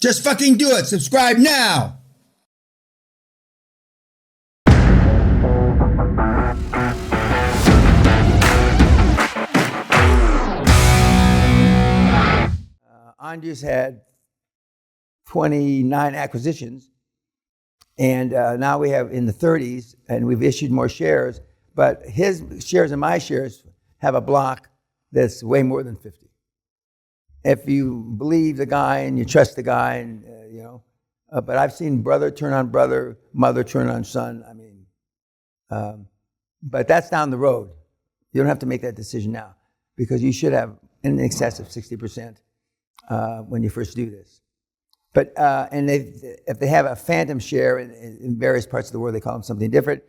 Just fucking do it. Subscribe now. Andres had 29 acquisitions, and now we have in the 30s, and we've issued more shares, but his shares and my shares have a block that's way more than 50. If you believe the guy and you trust the guy, and but I've seen brother turn on brother, mother turn on son. I mean, but that's down the road. You don't have to make that decision now, because you should have in excess of 60% when you first do this. But and if they have a phantom share in various parts of the world, they call them something different.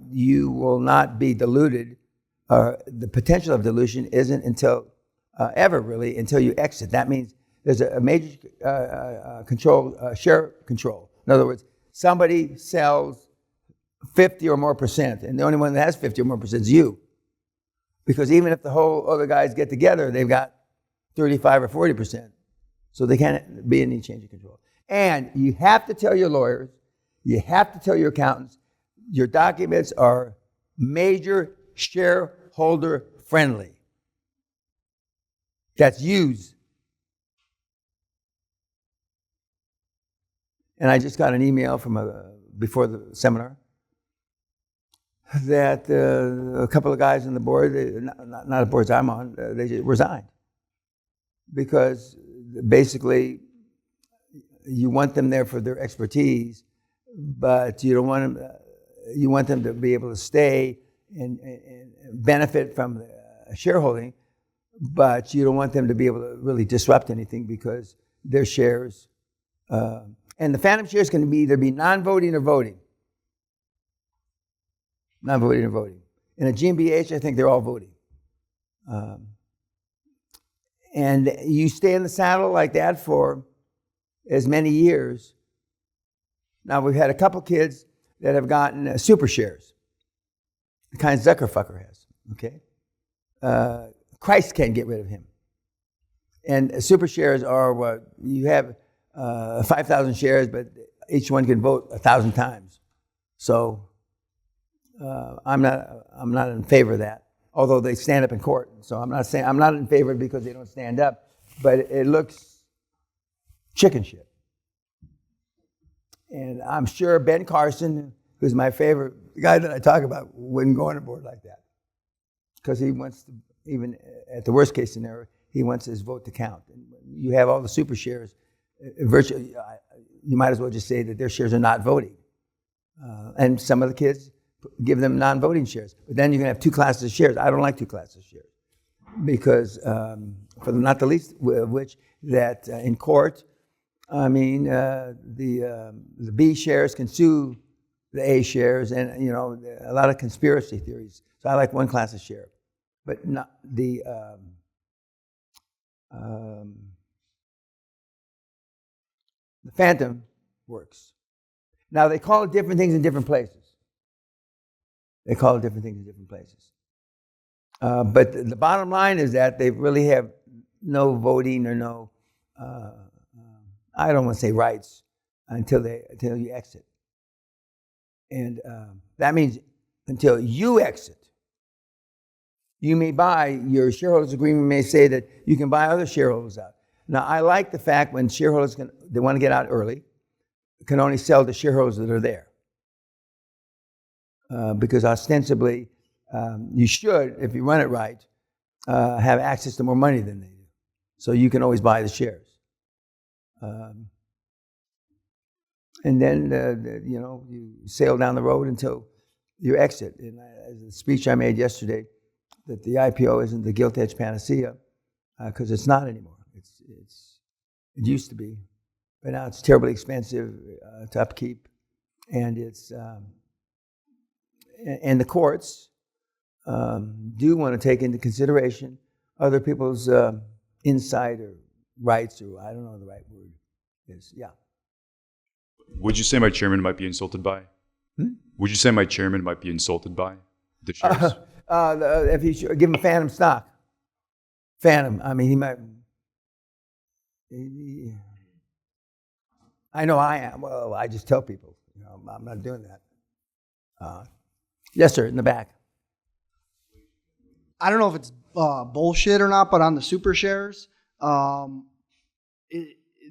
You will not be diluted. The potential of dilution isn't until until you exit. That means there's a major share control. In other words, somebody sells 50 or more percent, and the only one that has 50 or more percent is you. Because even if the whole other guys get together, they've got 35 or 40%. So they can't be any change of control. And you have to tell your lawyers, you have to tell your accountants, your documents are major shareholder friendly. That's used. And I just got an email from before the seminar that a couple of guys on the board, not the boards I'm on, they just resigned. Because basically you want them there for their expertise, but you don't want them, you want them to be able to stay and benefit from the shareholding, but you don't want them to be able to really disrupt anything because their shares, and the phantom shares can either be non-voting or voting. Non-voting or voting. In a GmbH, I think they're all voting. And you stay in the saddle like that for as many years. Now, we've had a couple kids that have gotten super shares, the kind Zuckerfucker has, okay? Christ can't get rid of him. And super shares are what? You have 5,000 shares, but each one can vote 1,000 times. So I'm not in favor of that. Although they stand up in court. So I'm not in favor because they don't stand up, but it looks chicken shit. And I'm sure Ben Carson, who's my favorite, the guy that I talk about, wouldn't go on a board like that. Because he wants to, even at the worst case scenario, he wants his vote to count. And you have all the super shares, virtually, you might as well just say that their shares are not voting. And some of the kids, give them non-voting shares. But then you can have two classes of shares. I don't like two classes of shares because, for not the least of which, that in court, I mean, the B shares can sue the A shares, and a lot of conspiracy theories. So I like one class of share, but not the phantom works. Now they call it different things in different places. They call it different things in different places. But the bottom line is that they really have no voting or no, I don't want to say rights, until you exit. And that means until you exit. You may buy, your shareholders agreement may say that you can buy other shareholders out. Now, I like the fact when shareholders they want to get out early, can only sell to shareholders that are there. Because ostensibly, you should, if you run it right, have access to more money than they do. So you can always buy the shares. And then, you sail down the road until you exit. And as a speech I made yesterday, that the IPO isn't the gilt-edged panacea, because it's not anymore. It used to be, but now it's terribly expensive to upkeep, and it's... And the courts do want to take into consideration other people's insider rights, or I don't know the right word is. Yeah. Would you say my chairman might be insulted by? Would you say my chairman might be insulted by the shares? I know I am. Well, I just tell people, I'm not doing that. Yes, sir, in the back. I don't know if it's bullshit or not, but on the super shares,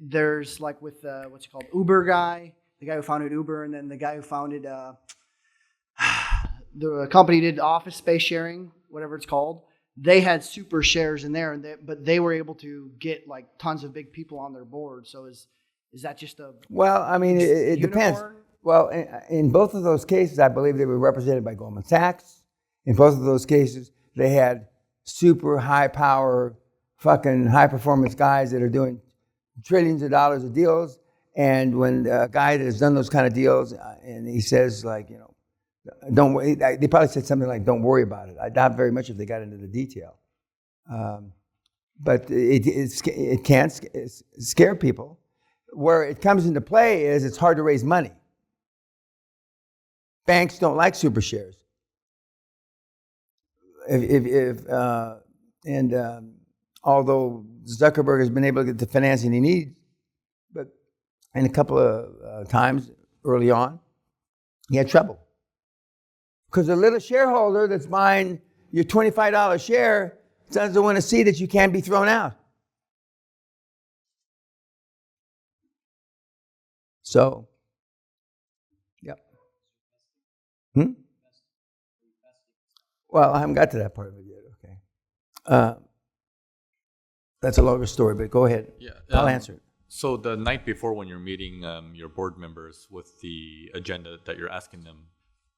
there's like with what's it called, Uber guy, the guy who founded Uber, and then the guy who founded the company did office space sharing, whatever it's called. They had super shares in there, but they were able to get like tons of big people on their board. So is that just a Well, I mean, it depends. Well, in both of those cases, I believe they were represented by Goldman Sachs. In both of those cases, they had super high power, fucking high performance guys that are doing trillions of dollars of deals. And when a guy that has done those kind of deals, and he says like, don't worry, they probably said something like, don't worry about it. I doubt very much if they got into the detail. But it can scare people. Where it comes into play is it's hard to raise money. Banks don't like super shares. Although Zuckerberg has been able to get the financing he needs, but in a couple of times early on, he had trouble. Because a little shareholder that's buying your $25 share doesn't want to see that you can't be thrown out. So, yep. Well, I haven't got to that part of it yet. Okay. That's a longer story, but go ahead. Yeah, I'll answer it. So the night before, when you're meeting your board members with the agenda that you're asking them,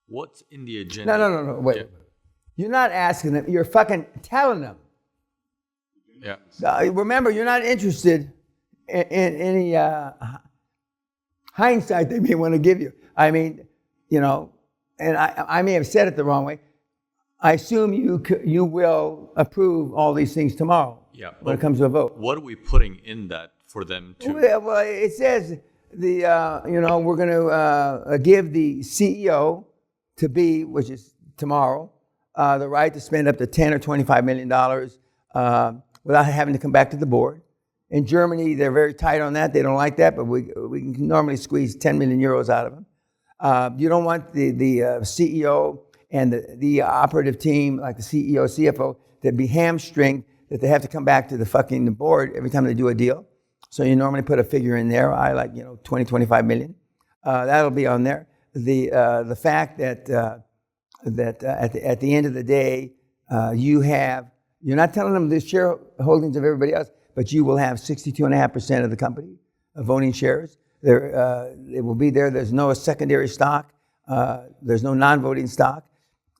what's in the agenda? No. Wait. Yeah. You're not asking them. You're fucking telling them. Yeah. Remember, you're not interested in any hindsight they may want to give you. I mean, and I may have said it the wrong way. I assume you will approve all these things tomorrow. Yeah. When it comes to a vote. What are we putting in that for them to? Well, it says we're going to give the CEO to be, which is tomorrow, the right to spend up to $10 or $25 million without having to come back to the board. In Germany, they're very tight on that. They don't like that, but we can normally squeeze 10 million euros out of them. You don't want the CEO and the operative team, like the CEO, CFO, to be hamstringed, that they have to come back to the fucking board every time they do a deal. So you normally put a figure in there, 20, 25 million. That'll be on there. The fact that at the end of the day, you're not telling them the shareholdings of everybody else, but you will have 62.5% of the company voting shares. It will be there. There's no secondary stock. There's no non-voting stock.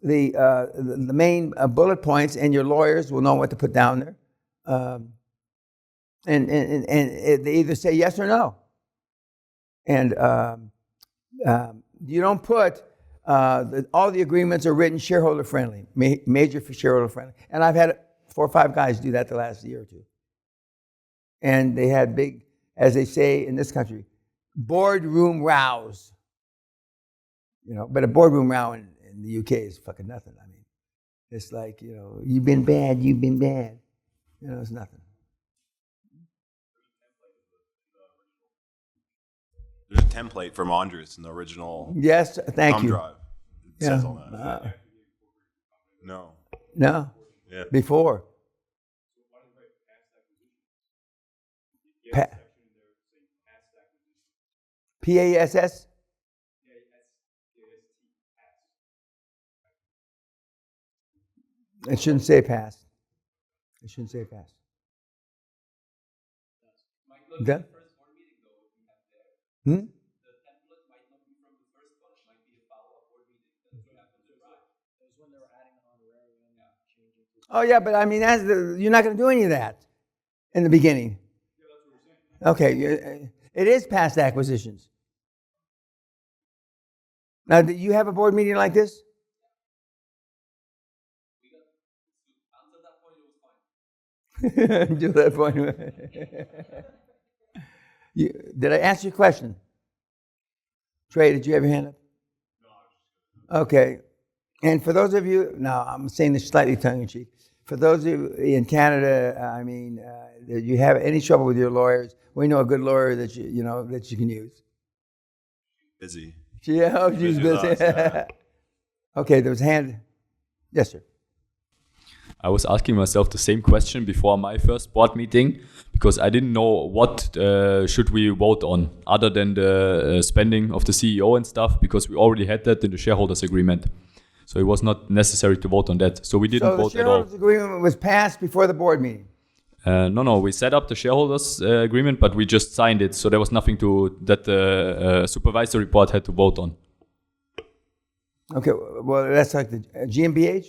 The main bullet points, and your lawyers will know what to put down there. And they either say yes or no. And you don't put, all the agreements are written shareholder friendly, major for shareholder friendly. And I've had 4 or 5 guys do that the last year or two. And they had big, as they say in this country, boardroom rows. But a boardroom row in the UK is fucking nothing. I mean, it's like, you've been bad. It's nothing. There's a template from Andres in the original. Yes, thank you. Drive. It says all that. No. No. Yeah. Before. PASS? It shouldn't say pass. It shouldn't say pass. Done? The template might not be from the first one. It might be a follow-up board meeting. That's what happens, right? It was when they were adding honorarium and changing. Oh yeah, but I mean, you're not going to do any of that in the beginning. Yeah, that's what we're saying. Okay, it is past acquisitions. Now, do you have a board meeting like this? Until that point. Did I answer your question? Trey, did you have your hand up? No. Okay. And for those of you, now I'm saying this slightly tongue-in-cheek, For those of you in Canada, I mean, if you have any trouble with your lawyers, we know a good lawyer that you know that you can use. Busy. Yeah, oh, she's Busy busy. with us, yeah. Okay, there was a hand. Yes, sir. I was asking myself the same question before my first board meeting because I didn't know what should we vote on other than the spending of the CEO and stuff, because we already had that in the shareholders agreement. So it was not necessary to vote on that. So we didn't So the vote at all. shareholders agreement was passed before the board meeting. No, we set up the shareholders agreement, but we just signed it. So there was nothing that the supervisory board had to vote on. Okay, well, that's like the GmbH?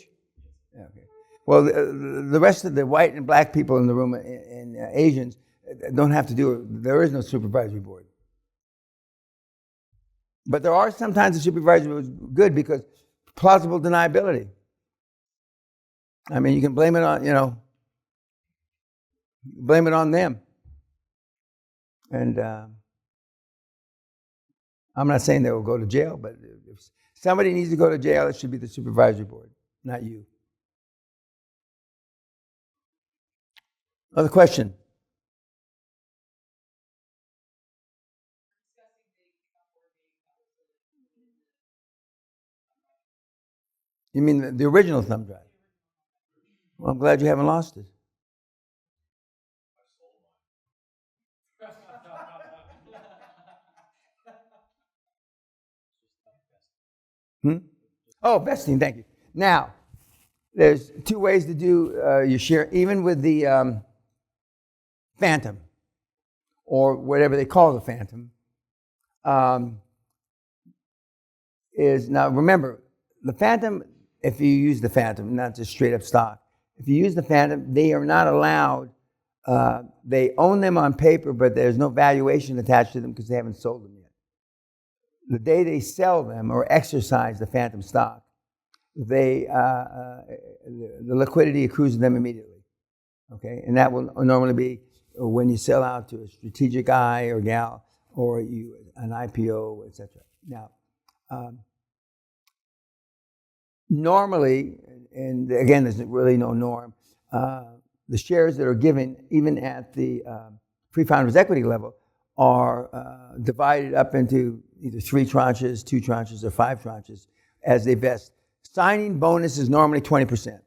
Yeah, okay. Well, the rest of the white and black people in the room and Asians don't have to do it. There is no supervisory board. But there are sometimes the supervisory board is good because plausible deniability. I mean, you can blame it on, blame it on them. And I'm not saying they will go to jail, but if somebody needs to go to jail, it should be the supervisory board, not you. Other question? You mean the original thumb drive? Well, I'm glad you haven't lost it. Oh, vesting, thank you. Now, there's two ways to do your share, even with the phantom, or whatever they call the phantom. Is now, remember, the phantom, if you use the phantom, not just straight up stock, if you use the phantom, they are not allowed, they own them on paper, but there's no valuation attached to them because they haven't sold them yet. The day they sell them or exercise the phantom stock, the liquidity accrues to them immediately, okay? And that will normally be when you sell out to a strategic guy or gal, or an IPO, etc. Now, normally, and again, there's really no norm, the shares that are given, even at the pre-founders equity level, are divided up into either 3 tranches, 2 tranches, or 5 tranches as they vest. Signing bonus is normally 20%.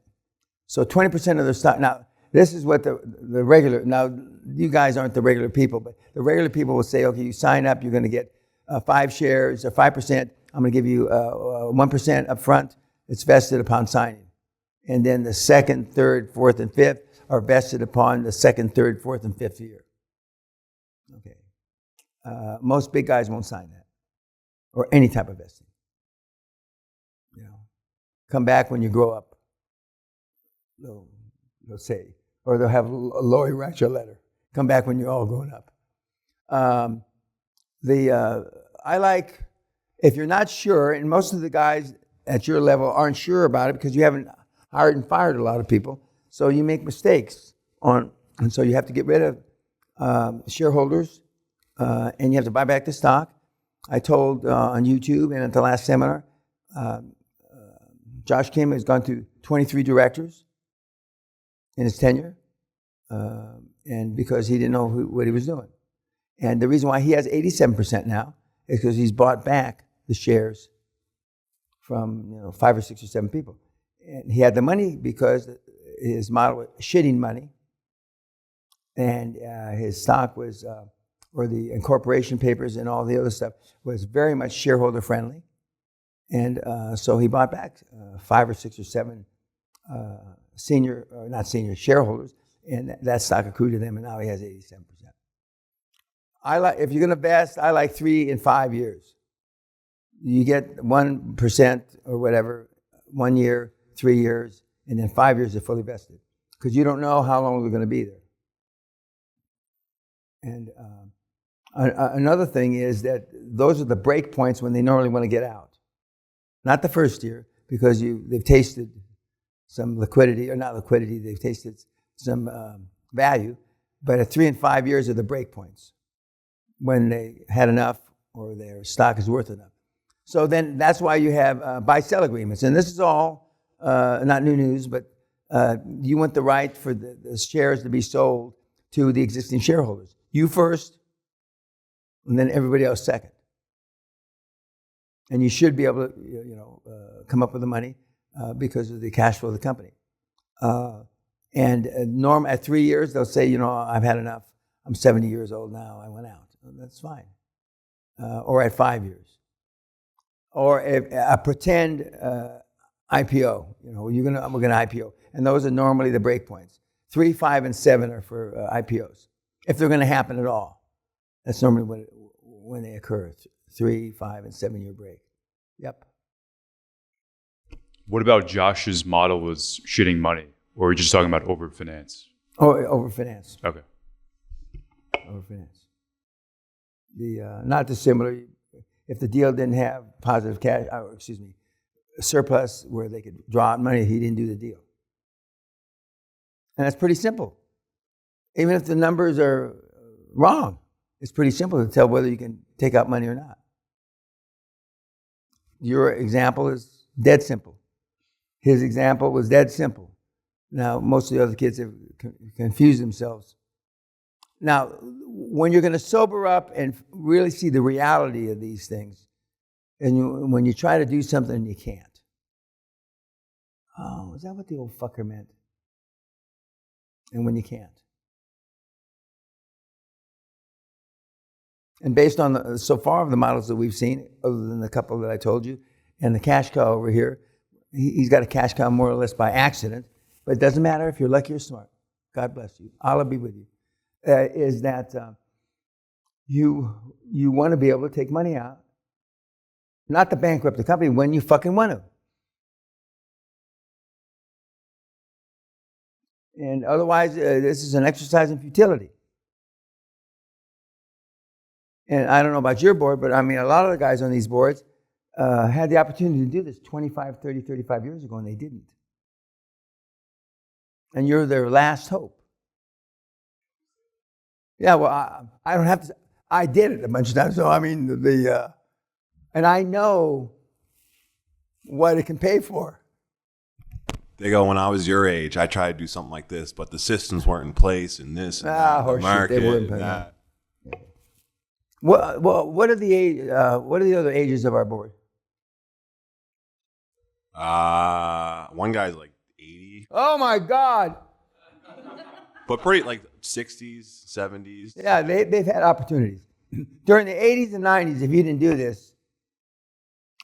So 20% of the stock. Now, this is what the regular, now you guys aren't the regular people, but the regular people will say, okay, you sign up, you're going to get 5 shares or 5%. I'm going to give you 1% up front. It's vested upon signing. And then the 2nd, 3rd, 4th, and 5th are vested upon the 2nd, 3rd, 4th, and 5th year. Okay. Most big guys won't sign that, or any type of vesting. Come back when you grow up, they'll say, or they'll have Lori write your letter. Come back when you're all grown up. I like, if you're not sure, and most of the guys at your level aren't sure about it because you haven't hired and fired a lot of people, so you make mistakes and so you have to get rid of shareholders, and you have to buy back the stock. I told on YouTube and at the last seminar, Josh Kim has gone through 23 directors in his tenure, and because he didn't know what he was doing. And the reason why he has 87% now is because he's bought back the shares from 5 or 6 or 7 people. And he had the money because his model was shitting money, and his stock was, or the incorporation papers and all the other stuff, was very much shareholder friendly. And so he bought back 5 or 6 or 7 senior, or not senior, shareholders, and that stock accrued to them, and now he has 87%. If you're going to vest, I like 3 and 5 years. You get 1% or whatever, 1 year, 3 years, and then 5 years are fully vested, because you don't know how long we're going to be there. And another thing is that those are the break points when they normally want to get out. Not the first year, because they've tasted some liquidity, or not liquidity, they've tasted some value, but at 3 and 5 years are the break points when they had enough or their stock is worth enough. So then that's why you have buy-sell agreements. And this is all not new news, but You want the right for the shares to be sold to the existing shareholders. You first, and then everybody else second. And you should be able to, come up with the money because of the cash flow of the company. At 3 years, they'll say, I've had enough. I'm 70 years old now. I went out. That's fine. Or at 5 years. Or a pretend IPO. We're going to IPO. And those are normally the break points. 3, 5, and 7 are for IPOs. If they're going to happen at all. That's normally when they occur. 3, 5, and 7 year break. Yep. What about Josh's model was shitting money? Or are you just talking about overfinance? Oh, overfinance. Okay. Overfinance. Not dissimilar. If the deal didn't have positive cash, surplus where they could draw out money, he didn't do the deal. And that's pretty simple. Even if the numbers are wrong, it's pretty simple to tell whether you can take out money or not. Your example is dead simple. His example was dead simple. Now, most of the other kids have confused themselves. Now, when you're going to sober up and really see the reality of these things, and when you try to do something, you can't. Oh, is that what the old fucker meant? And when you can't. And based on so far of the models that we've seen, other than the couple that I told you, and the cash cow over here, he's got a cash cow more or less by accident, but it doesn't matter if you're lucky or smart. God bless you. Allah be with you. Is that you want to be able to take money out, not to bankrupt the company when you fucking want to. And otherwise, this is an exercise in futility. And I don't know about your board, but I mean, a lot of the guys on these boards had the opportunity to do this 25, 30, 35 years ago, and they didn't. And you're their last hope. Yeah, well, I don't have to. I did it a bunch of times. So, I mean, and I know what it can pay for. They go, when I was your age, I tried to do something like this, but the systems weren't in place, and this, and that, the market, they weren't and that. What are the other ages of our board? One guy's like 80, Oh my God! but pretty like 60s, 70s. Yeah, they've had opportunities during the 80s and 90s. If you didn't do this,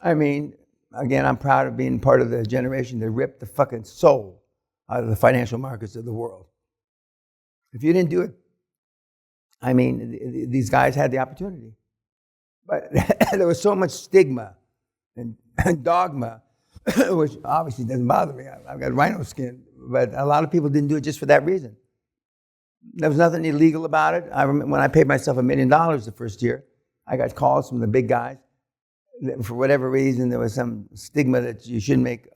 I mean, again, I'm proud of being part of the generation that ripped the fucking soul out of the financial markets of the world. If you didn't do it, I mean, these guys had the opportunity. But there was so much stigma and dogma, which obviously doesn't bother me. I've got rhino skin, but a lot of people didn't do it just for that reason. There was nothing illegal about it. I remember when I paid myself $1 million the first year, I got calls from the big guys. For whatever reason, there was some stigma that you shouldn't make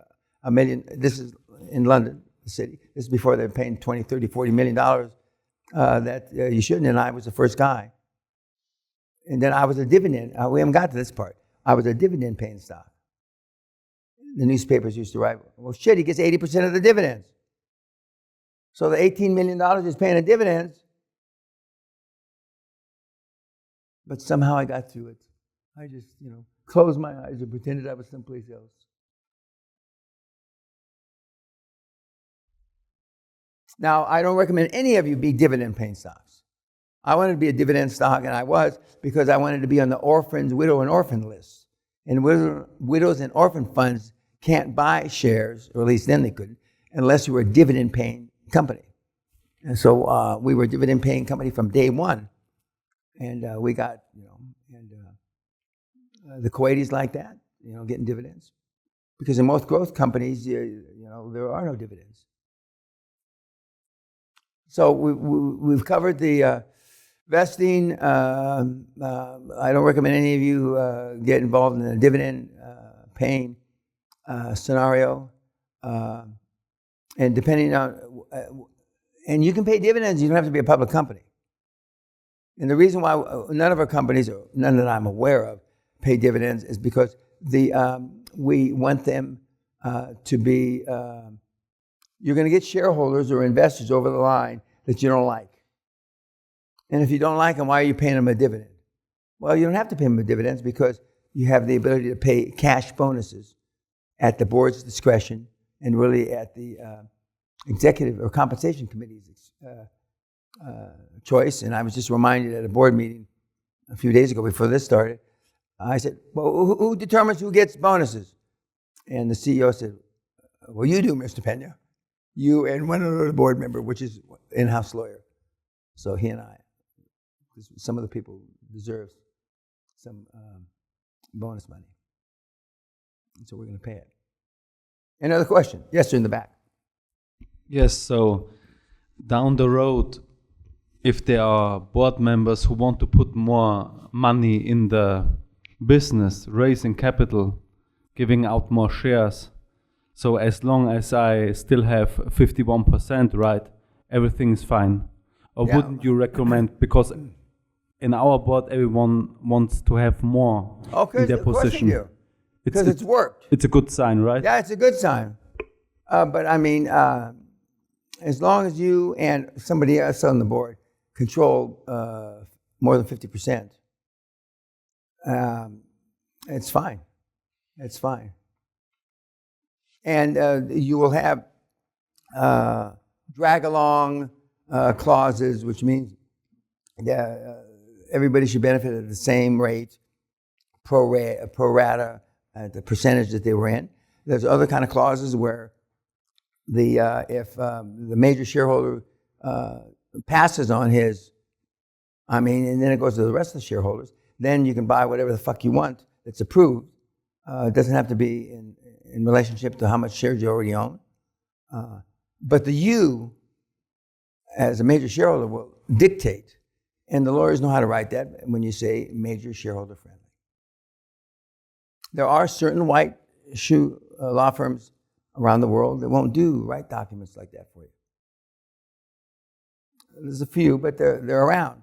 $1 million. This is in London, the city. This is before they were paying $20, $30, $40 million that you shouldn't, and I was the first guy. And then I was a dividend. We haven't got to this part. I was a dividend-paying stock. The newspapers used to write, well, shit, he gets 80% of the dividends. So the $18 million is paying the dividends. But somehow I got through it. I just, closed my eyes and pretended I was someplace else. Now, I don't recommend any of you be dividend-paying stocks. I wanted to be a dividend stock, and I was, because I wanted to be on the orphans, widow, and orphan list. And widows and orphan funds can't buy shares, or at least then they couldn't, unless you were a dividend-paying company. And so we were a dividend-paying company from day one. And we got, the Kuwaitis like that, getting dividends. Because in most growth companies, there are no dividends. So we've covered the vesting. I don't recommend any of you get involved in a dividend paying scenario. And depending on, and you can pay dividends, you don't have to be a public company. And the reason why none of our companies, or none that I'm aware of, pay dividends is because we want them to be you're going to get shareholders or investors over the line that you don't like. And if you don't like them, why are you paying them a dividend? Well, you don't have to pay them a dividends because you have the ability to pay cash bonuses at the board's discretion and really at the executive or compensation committee's choice. And I was just reminded at a board meeting a few days ago before this started, I said, well, who determines who gets bonuses? And the CEO said, well, you do, Mr. Peña. You and one other board member, which is in-house lawyer. So he and I, some of the people deserve some bonus money. And so we're going to pay it. Another question? Yes, sir, in the back. Yes, so down the road, if there are board members who want to put more money in the business, raising capital, giving out more shares, so as long as I still have 51%, right, everything is fine. Or Yeah. wouldn't you recommend, because in our board everyone wants to have more in their Of course they position. do. Because it's worked. It's a good sign, right? Yeah, it's a good sign. But I mean, as long as you and somebody else on the board control more than 50%, it's fine. It's fine. And you will have drag-along clauses, which means everybody should benefit at the same rate, pro rata, at the percentage that they were in. There's other kind of clauses where if the major shareholder passes on his, and then it goes to the rest of the shareholders, then you can buy whatever the fuck you want that's approved. It doesn't have to be in relationship to how much shares you already own. But the you, as a major shareholder, will dictate. And the lawyers know how to write that when you say major shareholder friendly. There are certain white shoe law firms around the world that won't write documents like that for you. There's a few, but they're around.